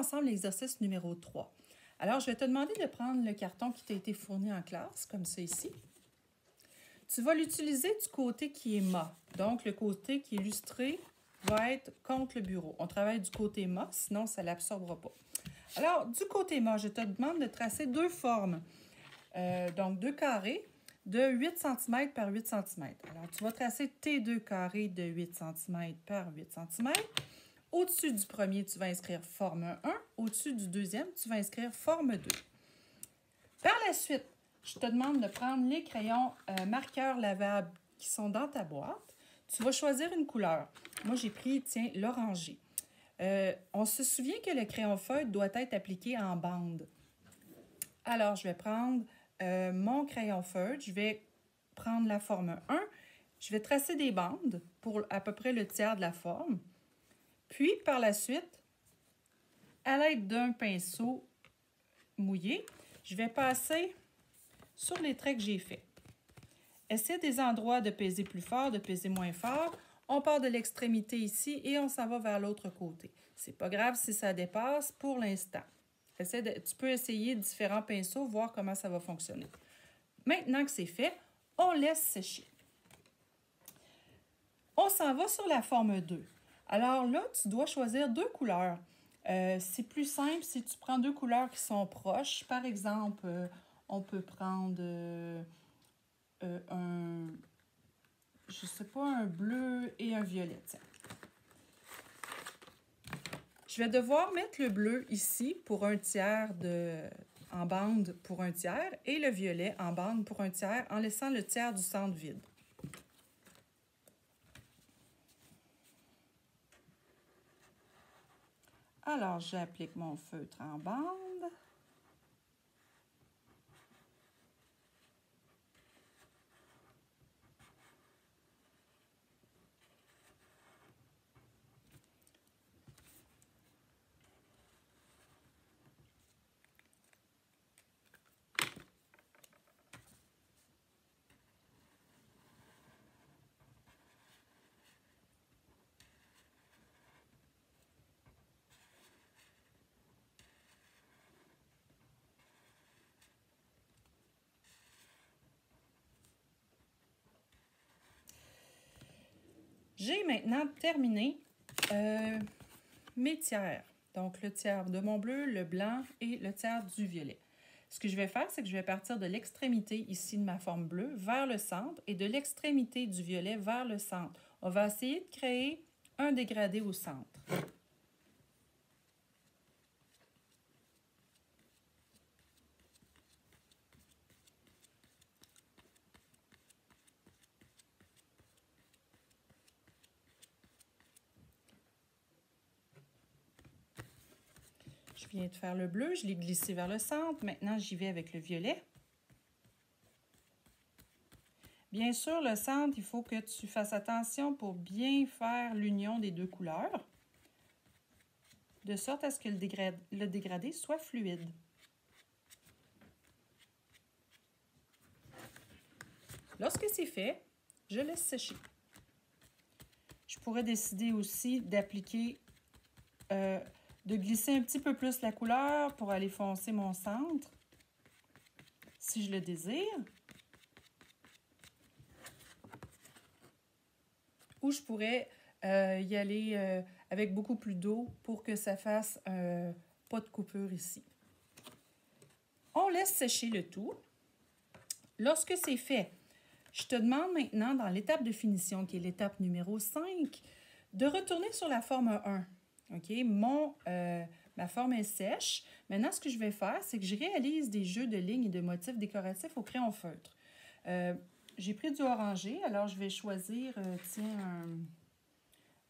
ensemble l'exercice numéro 3. Alors, je vais te demander de prendre le carton qui t'a été fourni en classe, comme ça ici. Tu vas l'utiliser du côté qui est mat. Donc, le côté qui est illustré va être contre le bureau. On travaille du côté mat, sinon ça ne l'absorbera pas. Alors, du côté mat, je te demande de tracer deux formes. Donc, deux carrés de 8 cm par 8 cm. Alors, tu vas tracer tes deux carrés de 8 cm par 8 cm. Au-dessus du premier, tu vas inscrire forme 1. Au-dessus du deuxième, tu vas inscrire forme 2. Par la suite, je te demande de prendre les crayons marqueurs lavables qui sont dans ta boîte. Tu vas choisir une couleur. Moi, j'ai pris, tiens, l'orangé. On se souvient que le crayon feutre doit être appliqué en bande. Alors, je vais prendre mon crayon feutre. Je vais prendre la forme 1. Je vais tracer des bandes pour à peu près le tiers de la forme. Puis, par la suite, à l'aide d'un pinceau mouillé, je vais passer sur les traits que j'ai faits. Essaie des endroits de peser plus fort, de peser moins fort. On part de l'extrémité ici et on s'en va vers l'autre côté. C'est pas grave si ça dépasse pour l'instant. Tu peux essayer différents pinceaux, voir comment ça va fonctionner. Maintenant que c'est fait, on laisse sécher. On s'en va sur la forme 2. Alors là, tu dois choisir deux couleurs. C'est plus simple si tu prends deux couleurs qui sont proches. Par exemple, on peut prendre un bleu et un violet. Tiens. Je vais devoir mettre le bleu ici pour un tiers en bande pour un tiers et le violet en bande pour un tiers en laissant le tiers du centre vide. Alors, j'applique mon feutre en bande. J'ai maintenant terminé mes tiers. Donc, le tiers de mon bleu, le blanc et le tiers du violet. Ce que je vais faire, c'est que je vais partir de l'extrémité ici de ma forme bleue vers le centre et de l'extrémité du violet vers le centre. On va essayer de créer un dégradé au centre. Je viens de faire le bleu, je l'ai glissé vers le centre. Maintenant, j'y vais avec le violet. Bien sûr, le centre, il faut que tu fasses attention pour bien faire l'union des deux couleurs, de sorte à ce que le dégradé soit fluide. Lorsque c'est fait, je laisse sécher. Je pourrais décider aussi d'appliquer, de glisser un petit peu plus la couleur pour aller foncer mon centre, si je le désire. Ou je pourrais y aller avec beaucoup plus d'eau pour que ça fasse pas de coupure ici. On laisse sécher le tout. Lorsque c'est fait, je te demande maintenant, dans l'étape de finition, qui est l'étape numéro 5, de retourner sur la forme 1. OK? Ma forme est sèche. Maintenant, ce que je vais faire, c'est que je réalise des jeux de lignes et de motifs décoratifs au crayon feutre. J'ai pris du orangé, alors je vais choisir,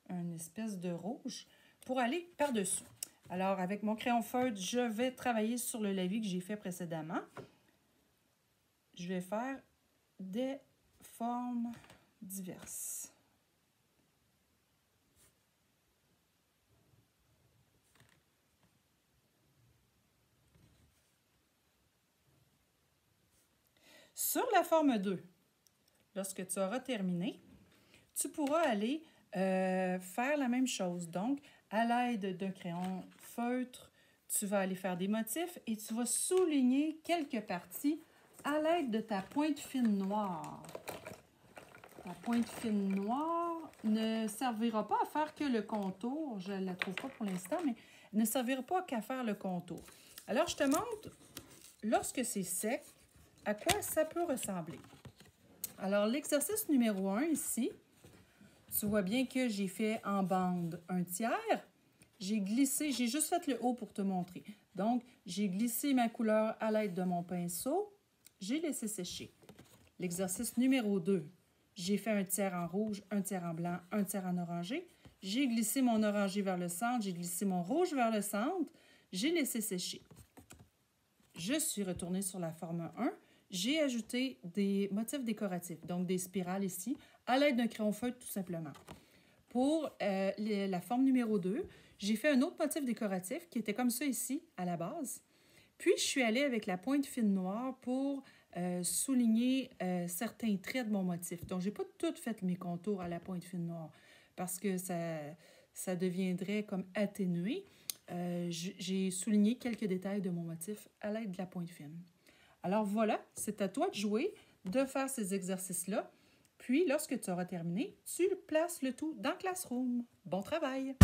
une espèce de rouge pour aller par-dessus. Alors, avec mon crayon feutre, je vais travailler sur le lavis que j'ai fait précédemment. Je vais faire des formes diverses. Sur la forme 2, lorsque tu auras terminé, tu pourras aller faire la même chose. Donc, à l'aide d'un crayon feutre, tu vas aller faire des motifs et tu vas souligner quelques parties à l'aide de ta pointe fine noire. La pointe fine noire ne servira pas à faire que le contour. Je ne la trouve pas pour l'instant, mais ne servira pas qu'à faire le contour. Alors, je te montre, lorsque c'est sec, à quoi ça peut ressembler. Alors, l'exercice numéro 1 ici, tu vois bien que j'ai fait en bande 1/3. J'ai glissé, j'ai juste fait le haut pour te montrer. Donc, j'ai glissé ma couleur à l'aide de mon pinceau. J'ai laissé sécher. L'exercice numéro 2, j'ai fait 1/3 en rouge, 1/3 en blanc, 1/3 en orangé. J'ai glissé mon orangé vers le centre, j'ai glissé mon rouge vers le centre. J'ai laissé sécher. Je suis retournée sur la forme 1. J'ai ajouté des motifs décoratifs, donc des spirales ici, à l'aide d'un crayon feutre tout simplement. Pour la forme numéro 2, j'ai fait un autre motif décoratif qui était comme ça ici, à la base. Puis, je suis allée avec la pointe fine noire pour souligner certains traits de mon motif. Donc, je n'ai pas tout fait mes contours à la pointe fine noire parce que ça deviendrait comme atténué. J'ai souligné quelques détails de mon motif à l'aide de la pointe fine. Alors voilà, c'est à toi de jouer, de faire ces exercices-là. Puis, lorsque tu auras terminé, tu places le tout dans Classroom. Bon travail!